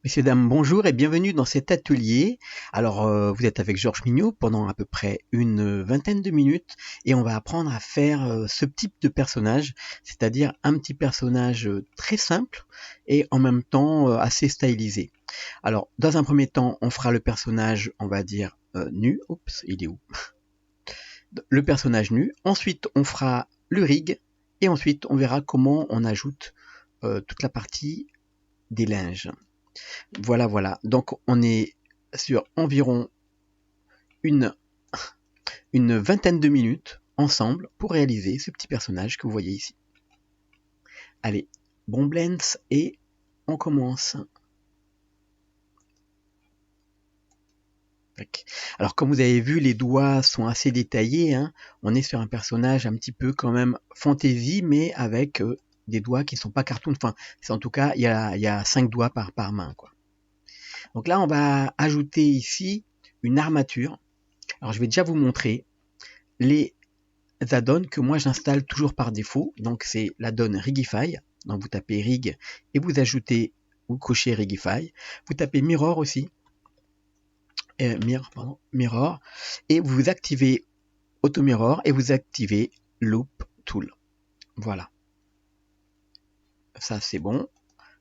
Messieurs, dames, bonjour et bienvenue dans cet atelier. Alors, vous êtes avec Georges Mignot pendant à peu près une vingtaine de minutes et on va apprendre à faire ce type de personnage, c'est-à-dire un petit personnage très simple et en même temps assez stylisé. Alors, dans un premier temps, on fera le personnage, on va dire, nu. Oups, il est où? Le personnage nu. Ensuite, on fera le rig et ensuite, on verra comment on ajoute toute la partie des linges. Voilà, voilà. Donc on est sur environ une, une vingtaine de minutes ensemble pour réaliser ce petit personnage que vous voyez ici. Allez, bon blends et on commence. Alors comme vous avez vu, les doigts sont assez détaillés, hein. On est sur un personnage un petit peu quand même fantasy, mais avec des doigts qui ne sont pas cartoon. Enfin, en tout cas, il y a 5 doigts par main, quoi. Donc là, on va ajouter ici une armature. Alors je vais déjà vous montrer les add-ons que moi j'installe toujours par défaut. Donc c'est l'add-on Rigify. Donc vous tapez Rig et vous ajoutez ou cochez Rigify. Vous tapez Mirror aussi. Mirror. Et vous activez Auto Mirror et vous activez Loop Tool. Voilà. Ça c'est bon.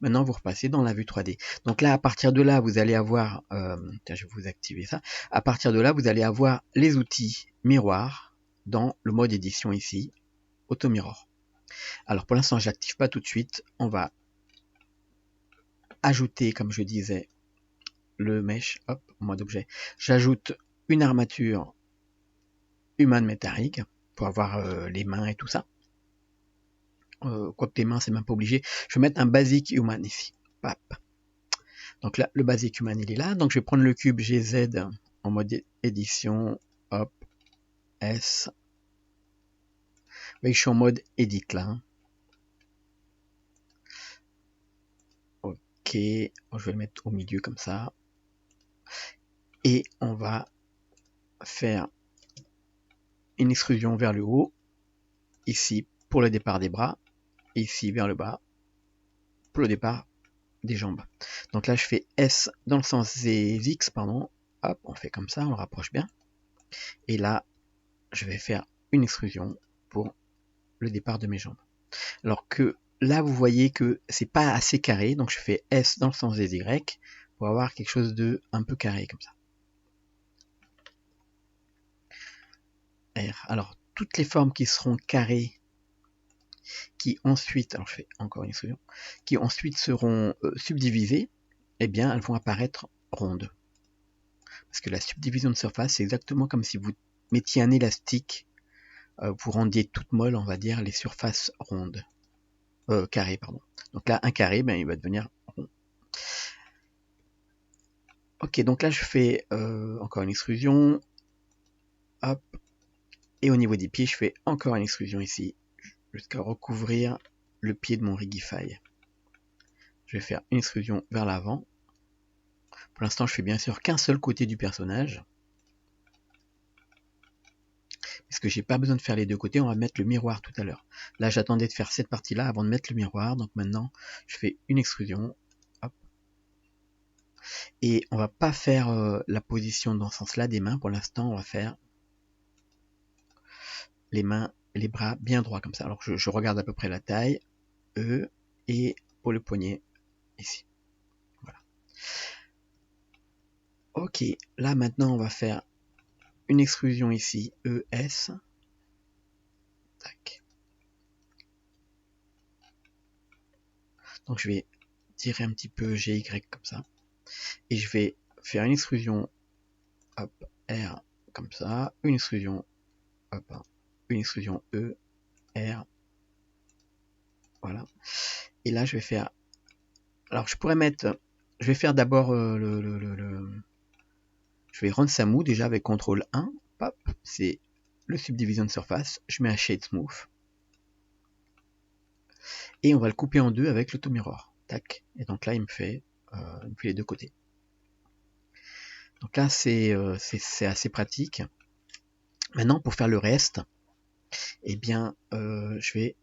Maintenant vous repassez dans la vue 3D. Donc là à partir de là vous allez avoir, je vais vous activer ça. À partir de là vous allez avoir les outils miroirs dans le mode édition ici, Auto Mirror. Alors pour l'instant j'active pas tout de suite, on va ajouter comme je disais le mesh, hop, en mode objet. J'ajoute une armature Human Metallic pour avoir les mains et tout ça. Quoique les mains c'est même pas obligé. Je vais mettre un Basic Human ici. Pap. Donc là le Basic Human il est là, donc je vais prendre le cube GZ en mode édition, hop, S. Vous voyez que je suis en mode edit là. Ok, je vais le mettre au milieu comme ça. Et on va faire une extrusion vers le haut, ici pour le départ des bras, ici vers le bas pour le départ des jambes. Donc là je fais S dans le sens des X, pardon, hop, on fait comme ça, on le rapproche bien. Et là je vais faire une extrusion pour le départ de mes jambes. Alors que là vous voyez que c'est pas assez carré, donc je fais S dans le sens des Y pour avoir quelque chose de un peu carré comme ça. R. Alors toutes les formes qui seront carrées, qui ensuite, alors je fais encore une extrusion, qui ensuite seront subdivisées, eh bien elles vont apparaître rondes. Parce que la subdivision de surface, c'est exactement comme si vous mettiez un élastique, vous rendiez toutes molles, on va dire, les surfaces rondes. Carrées, pardon. Donc là, un carré, ben, il va devenir rond. Ok, donc là, je fais encore une extrusion. Hop. Et au niveau des pieds, je fais encore une extrusion ici, jusqu'à recouvrir le pied de mon Rigify. Je vais faire une extrusion vers l'avant. Pour l'instant, je fais bien sûr qu'un seul côté du personnage. Parce que j'ai pas besoin de faire les deux côtés, on va mettre le miroir tout à l'heure. Là, j'attendais de faire cette partie-là avant de mettre le miroir, donc maintenant, je fais une extrusion. Hop. Et on va pas faire la position dans ce sens-là des mains, pour l'instant, on va faire les mains, les bras bien droits comme ça. Alors je regarde à peu près la taille, E, et pour le poignet, ici. Voilà. Ok, là maintenant, on va faire une extrusion ici, ES. Tac. Donc je vais tirer un petit peu GY comme ça. Et je vais faire une extrusion, hop, R comme ça, une extrusion, hop, une extrusion E, R, voilà. Et là je vais faire, alors je pourrais mettre, je vais faire d'abord je vais rendre ça mou déjà avec CTRL 1, hop, c'est le subdivision de surface, je mets un shade smooth. Et on va le couper en deux avec l'automirror. Tac. Et donc là, il me fait les deux côtés. Donc là, c'est assez pratique. Maintenant, pour faire le reste, eh bien, je vais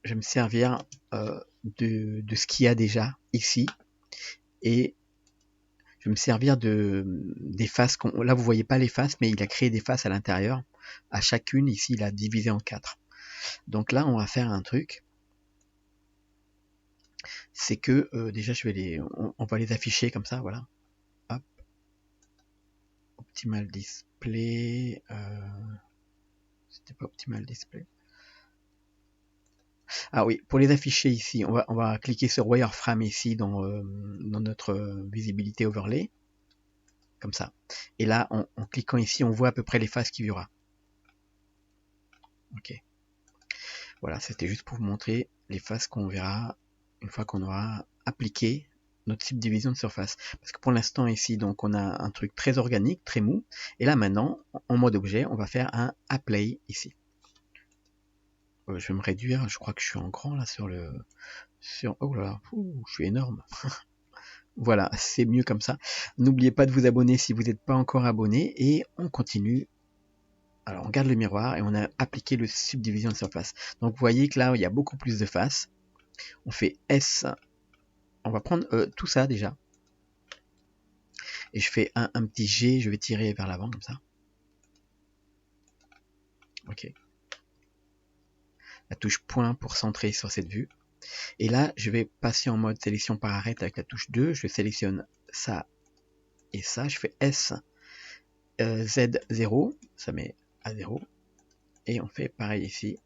je vais me servir de ce qu'il y a déjà ici et je vais me servir des faces. Là, vous voyez pas les faces, mais il a créé des faces à l'intérieur. À chacune, ici, il a divisé en 4. Donc là, on va faire un truc. C'est que déjà, on va les afficher comme ça, voilà. Hop. Optimal display. C'était pas optimal display. Ah oui, pour les afficher ici, on va cliquer sur wireframe ici dans notre visibilité overlay. Comme ça. Et là, en cliquant ici, on voit à peu près les faces qu'il y aura. Ok. Voilà, c'était juste pour vous montrer les faces qu'on verra une fois qu'on aura appliqué notre type de division de surface. Parce que pour l'instant ici, donc on a un truc très organique, très mou. Et là maintenant, en mode objet, on va faire un apply ici. Je vais me réduire, je crois que je suis en grand là sur le... Oh là là, je suis énorme. Voilà, c'est mieux comme ça. N'oubliez pas de vous abonner si vous n'êtes pas encore abonné. Et on continue. Alors on regarde le miroir et on a appliqué le subdivision de surface. Donc vous voyez que là, il y a beaucoup plus de faces. On fait S. On va prendre tout ça déjà. Et je fais un petit G, je vais tirer vers l'avant comme ça. Ok. La touche point pour centrer sur cette vue. Et là, je vais passer en mode sélection par arête avec la touche 2. Je sélectionne ça et ça. Je fais S, Z0. Ça met à 0. Et on fait pareil ici.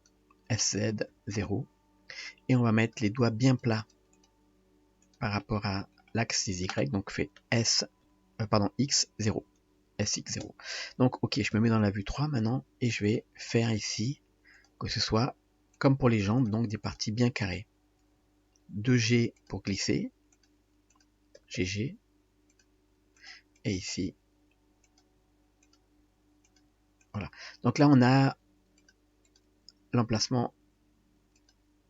SZ 0. Et on va mettre les doigts bien plats par rapport à l'axe des Y. Donc, fait X0. SX0. Donc, ok, je me mets dans la vue 3 maintenant. Et je vais faire ici que ce soit comme pour les jambes, donc des parties bien carrées. 2G pour glisser. GG. Et ici. Voilà. Donc là, on a l'emplacement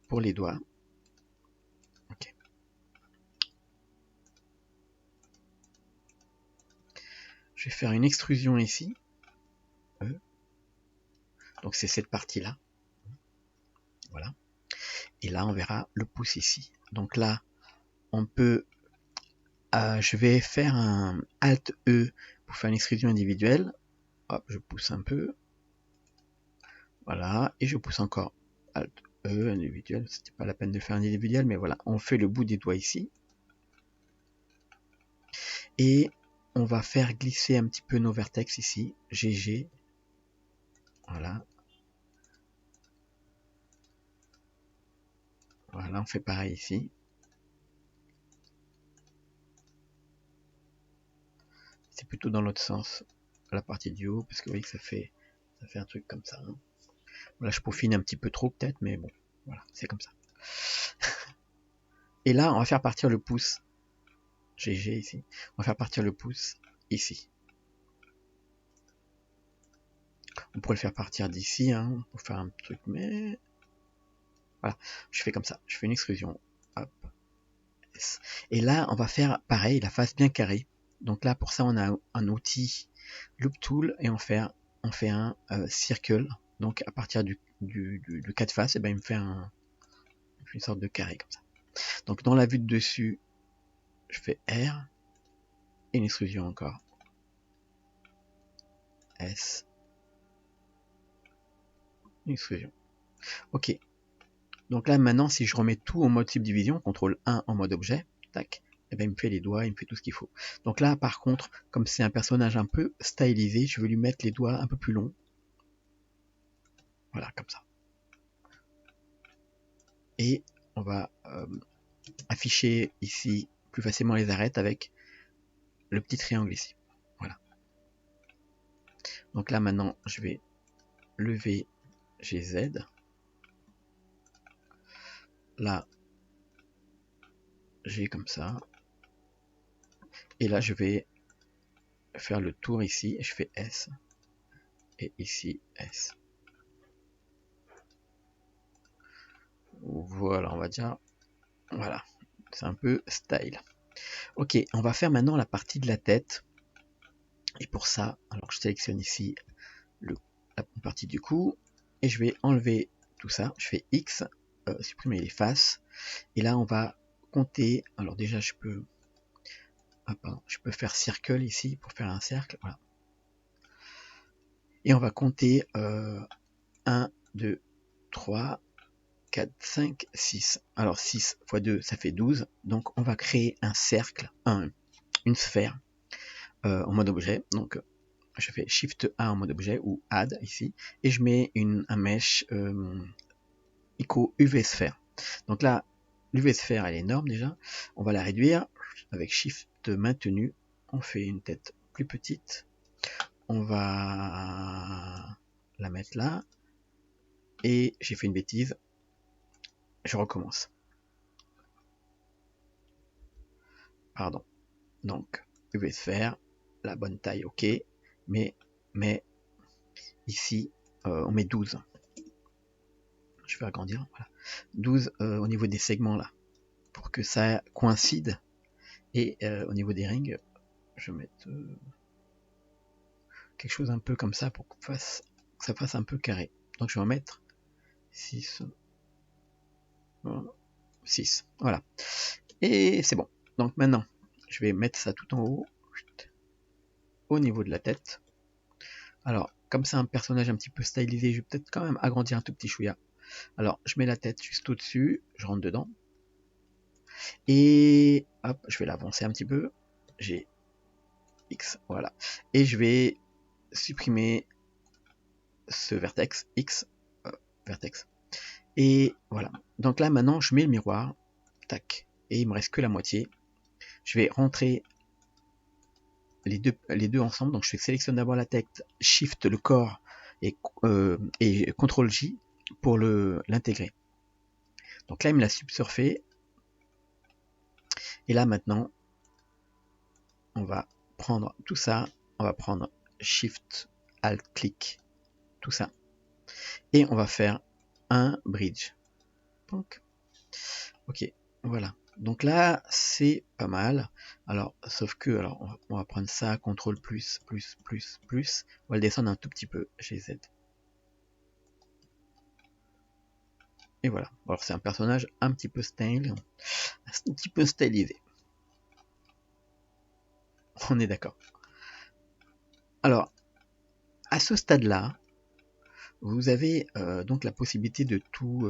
pour les doigts. Ok. Je vais faire une extrusion ici. Donc c'est cette partie-là. Voilà. Et là, on verra le pouce ici. Donc là, on peut... je vais faire un Alt-E pour faire une extrusion individuelle. Hop, je pousse un peu. Voilà. Et je pousse encore. Alt-E, individuel. C'était pas la peine de faire un individuel, mais voilà. On fait le bout des doigts ici. Et on va faire glisser un petit peu nos vertex ici. GG. Voilà. Voilà, on fait pareil ici. C'est plutôt dans l'autre sens, la partie du haut, parce que vous voyez que ça fait un truc comme ça. Hein. Là, je peaufine un petit peu trop peut-être, mais bon, voilà, c'est comme ça. Et là, on va faire partir le pouce. GG ici. On va faire partir le pouce ici. On pourrait le faire partir d'ici, hein, pour faire un truc, mais... Voilà, je fais comme ça. Je fais une extrusion. Hop. Et là, on va faire pareil, la face bien carrée. Donc là, pour ça, on a un outil Loop Tool et on fait un circle. Donc à partir du 4 faces, et ben, il me fait une sorte de carré comme ça. Donc dans la vue de dessus, je fais R et une extrusion encore. S. Une extrusion. Ok. Donc là maintenant, si je remets tout en mode subdivision, CTRL 1 en mode objet, tac, et ben, il me fait les doigts, il me fait tout ce qu'il faut. Donc là, par contre, comme c'est un personnage un peu stylisé, je vais lui mettre les doigts un peu plus longs. Voilà, comme ça. Et on va afficher ici plus facilement les arêtes avec le petit triangle ici. Voilà. Donc là maintenant, je vais lever GZ. Là, j'ai comme ça. Et là, je vais faire le tour ici. Je fais S. Et ici, S. Voilà, on va dire. Voilà. C'est un peu style. Ok, on va faire maintenant la partie de la tête. Et pour ça, alors je sélectionne ici la partie du cou. Et je vais enlever tout ça. Je fais X. supprimer les faces. Et là, on va compter. Alors déjà, je peux faire circle ici pour faire un cercle. Voilà. Et on va compter 1, 2, 3, 4, 5, 6. Alors 6 x 2, ça fait 12. Donc on va créer un cercle, une sphère en mode objet. Donc je fais Shift A en mode objet ou Add ici. Et je mets un mesh ICO UV sphère. Donc là, l'UV sphère, elle est énorme déjà. On va la réduire avec Shift maintenu. On fait une tête plus petite. On va la mettre là. Et j'ai fait une bêtise. Je recommence. Pardon. Donc, UV sphère, la bonne taille, ok. Mais ici, on met 12. Je vais agrandir. Voilà. 12 au niveau des segments là. Pour que ça coïncide. Et au niveau des rings, je vais mettre quelque chose un peu comme ça pour que ça fasse un peu carré. Donc je vais en mettre 6. 6. Voilà. Et c'est bon. Donc maintenant, je vais mettre ça tout en haut, au niveau de la tête. Alors, comme c'est un personnage un petit peu stylisé, je vais peut-être quand même agrandir un tout petit chouïa. Alors, je mets la tête juste au-dessus, je rentre dedans. Et hop, je vais l'avancer un petit peu. J'ai X, voilà. Et je vais supprimer ce vertex, X, vertex. Et voilà. Donc là, maintenant, je mets le miroir. Tac. Et il me reste que la moitié. Je vais rentrer les deux ensemble. Donc je sélectionne d'abord la tête, Shift le corps et CTRL J pour l'intégrer. Donc là, il me l'a subsurfé. Et là, maintenant, on va prendre tout ça. On va prendre Shift, Alt, clic, tout ça. Et on va faire un bridge. Donc, ok, voilà. Donc là, c'est pas mal. Alors, sauf que, alors, on va prendre ça, CTRL plus. On va le descendre un tout petit peu, GZ. Et voilà. Alors, c'est un personnage un petit peu stylisé. On est d'accord. Alors, à ce stade-là, vous avez donc la possibilité de tout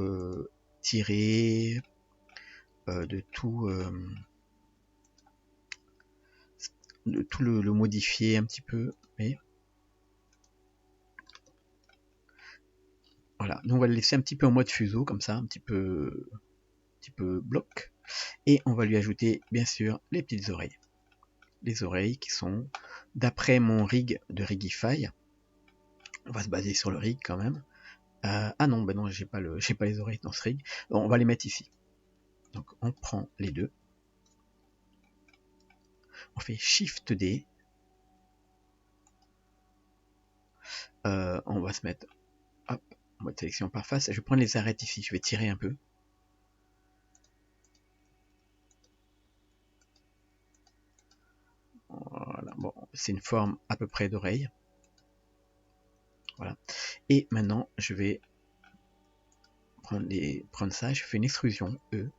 tirer, de tout le modifier un petit peu. Mais voilà, donc on va le laisser un petit peu en mode fuseau, comme ça, un petit peu bloc. Et on va lui ajouter, bien sûr, les petites oreilles. Les oreilles qui sont, d'après mon rig de Rigify, on va se baser sur le rig quand même. Ah non, ben non, j'ai pas les oreilles dans ce rig. On va les mettre ici. Donc on prend les deux. On fait Shift D. On va se mettre, hop, en mode sélection par face. Je vais prendre les arêtes ici. Je vais tirer un peu. Voilà, bon, c'est une forme à peu près d'oreille. Voilà. Et maintenant, je vais prendre ça, je fais une extrusion E.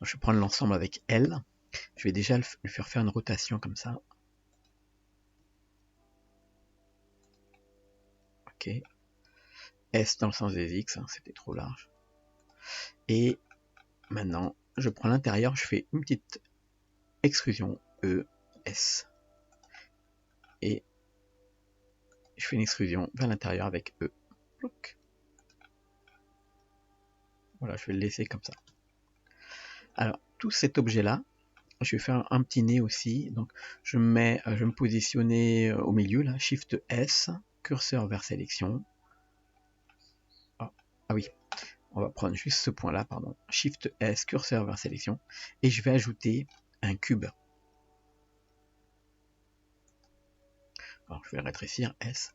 Je vais prendre l'ensemble avec L. Je vais déjà lui faire une rotation comme ça. Ok. S dans le sens des X, hein, c'était trop large. Et maintenant, je prends l'intérieur, je fais une petite extrusion E, S. Et je fais une extrusion vers l'intérieur avec E. Voilà, je vais le laisser comme ça. Alors, tout cet objet-là, je vais faire un petit nez aussi. Donc, je vais me positionner au milieu, là, Shift S, curseur vers sélection. Ah oui, on va prendre juste ce point-là, pardon. Shift S, curseur vers sélection. Et je vais ajouter un cube. Alors, je vais le rétrécir, S.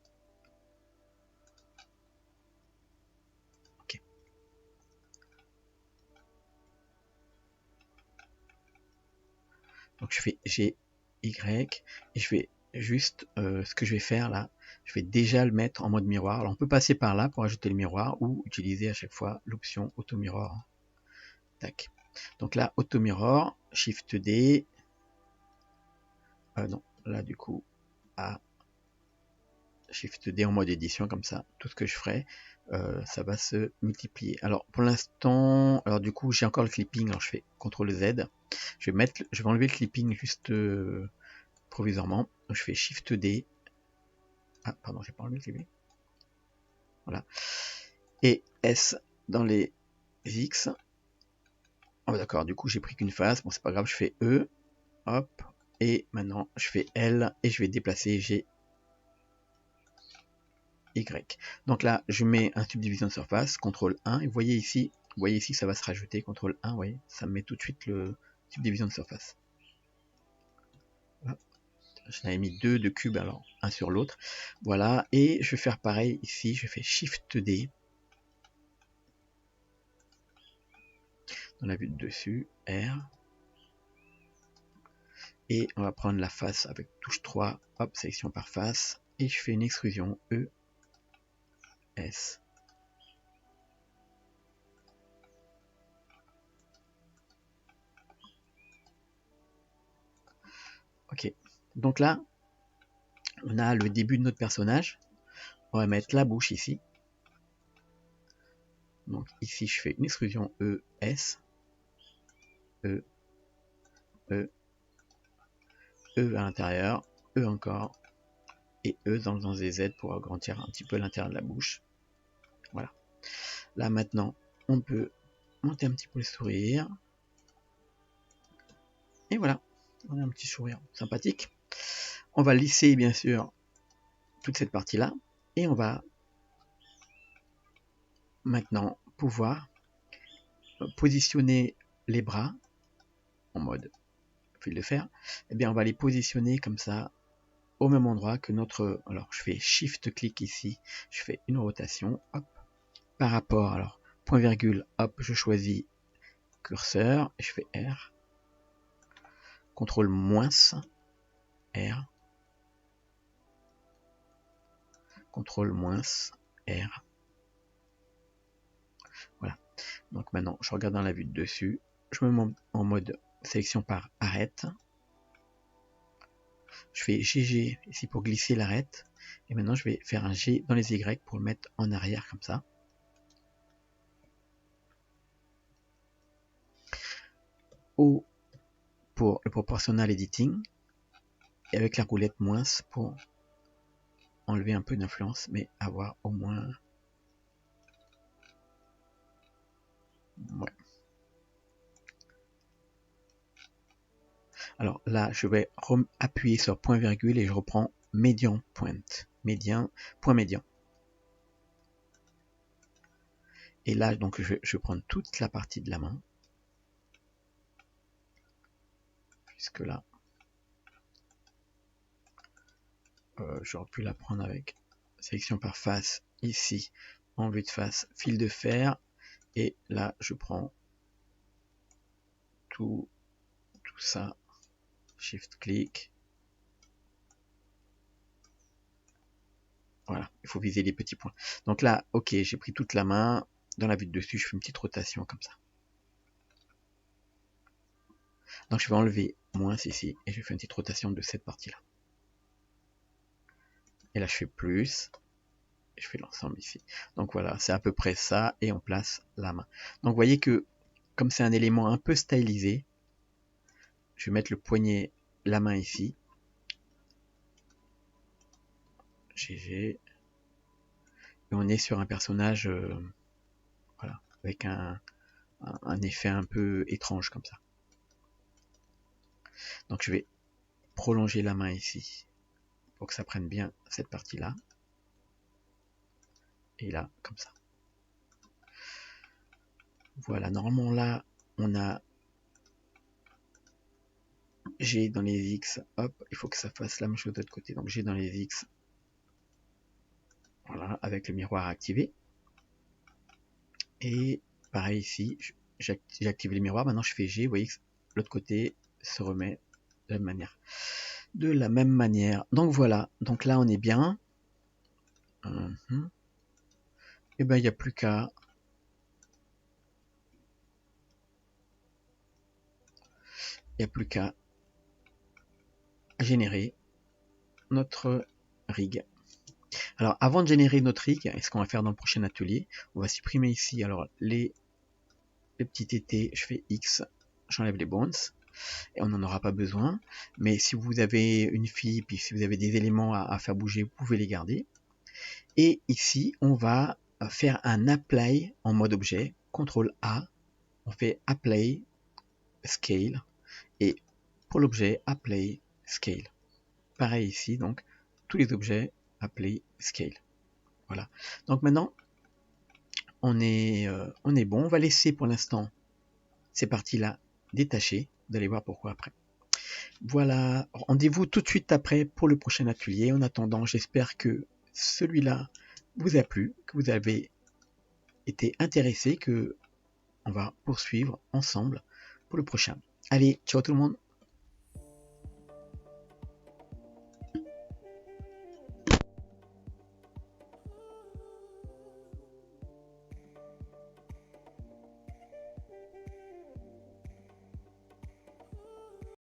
Ok. Donc, je fais G, Y, et je vais juste ce que je vais faire là, je vais déjà le mettre en mode miroir. Alors on peut passer par là pour ajouter le miroir ou utiliser à chaque fois l'option auto mirror. Tac. Donc là, auto mirror, Shift D. Non, là du coup, à Shift D en mode édition, comme ça, tout ce que je ferai, ça va se multiplier. Alors pour l'instant, alors du coup j'ai encore le clipping, alors je fais CTRL Z. Je vais enlever le clipping juste provisoirement. Donc je fais Shift D. Ah pardon, j'ai pas enlevé le clipping. Voilà. Et S dans les X. Oh d'accord, du coup j'ai pris qu'une face, bon c'est pas grave, je fais E, hop, et maintenant je fais L et je vais déplacer G, Y. Donc là je mets un subdivision de surface, CTRL 1, et vous voyez ici que ça va se rajouter, CTRL 1, vous voyez, ça me met tout de suite le subdivision de surface. Hop. J'en avais mis deux de cubes, alors un sur l'autre. Voilà, et je vais faire pareil ici, je fais Shift D. Dans la vue de dessus, R. Et on va prendre la face avec touche 3, hop, sélection par face, et je fais une extrusion E, S. Ok, donc là, on a le début de notre personnage. On va mettre la bouche ici. Donc ici, je fais une extrusion E, S, E, E, E à l'intérieur, E encore, et E dans le sens des Z pour agrandir un petit peu l'intérieur de la bouche. Voilà. Là maintenant, on peut monter un petit peu le sourire. Et voilà, on a un petit sourire sympathique. On va lisser bien sûr toute cette partie-là. Et on va maintenant pouvoir positionner les bras en mode fil de fer. Et bien on va les positionner comme ça au même endroit que notre... Alors je fais Shift clic ici, je fais une rotation, hop, par rapport, alors point virgule, hop, je choisis curseur, et je fais R, CTRL moins R, CTRL moins R. Voilà. Donc maintenant, je regarde dans la vue de dessus, je me mets en mode sélection par arête. Je fais GG ici pour glisser l'arête. Et maintenant, je vais faire un G dans les Y pour le mettre en arrière comme ça. O pour le proportional editing. Et avec la roulette moins pour enlever un peu d'influence, mais avoir au moins... Ouais. Alors là, je vais appuyer sur point virgule et je reprends médian point. Point médian. Et là, donc, je vais prendre toute la partie de la main. Jusque là. J'aurais pu la prendre avec sélection par face, ici, en vue de face, fil de fer. Et là, je prends tout ça. Shift clic. Voilà, il faut viser les petits points. Donc là, ok, j'ai pris toute la main. Dans la vue de dessus, je fais une petite rotation comme ça. Donc je vais enlever moins ici et je fais une petite rotation de cette partie-là. Et là, je fais plus. Et je fais l'ensemble ici. Donc voilà, c'est à peu près ça. Et on place la main. Donc vous voyez que, comme c'est un élément un peu stylisé, je vais mettre le poignet, la main ici. GG. Et on est sur un personnage voilà, avec un effet un peu étrange comme ça. Donc je vais prolonger la main ici pour que ça prenne bien cette partie-là. Et là, comme ça. Voilà, normalement là, on a G dans les X, hop, il faut que ça fasse la même chose de l'autre côté. Donc G dans les X, voilà, avec le miroir activé. Et pareil ici, j'ai activé le miroir, maintenant je fais G, vous voyez que l'autre côté se remet de la même manière. de la même manière. Donc voilà, donc là on est bien. Et ben il n'y a plus qu'à générer notre rig. Alors avant de générer notre rig, et ce qu'on va faire dans le prochain atelier, on va supprimer ici alors les petits TT, je fais X, j'enlève les bones, et on n'en aura pas besoin. Mais si vous avez une fille, puis si vous avez des éléments à faire bouger, vous pouvez les garder. Et ici, on va faire un apply en mode objet, CTRL A, on fait apply scale, et pour l'objet apply scale. Pareil ici, donc tous les objets apply scale. Voilà. Donc maintenant, on est bon. On va laisser pour l'instant ces parties-là détachées. Vous allez voir pourquoi après. Voilà, rendez-vous tout de suite après pour le prochain atelier. En attendant, j'espère que celui-là vous a plu, que vous avez été intéressé, que on va poursuivre ensemble pour le prochain. Allez, ciao tout le monde!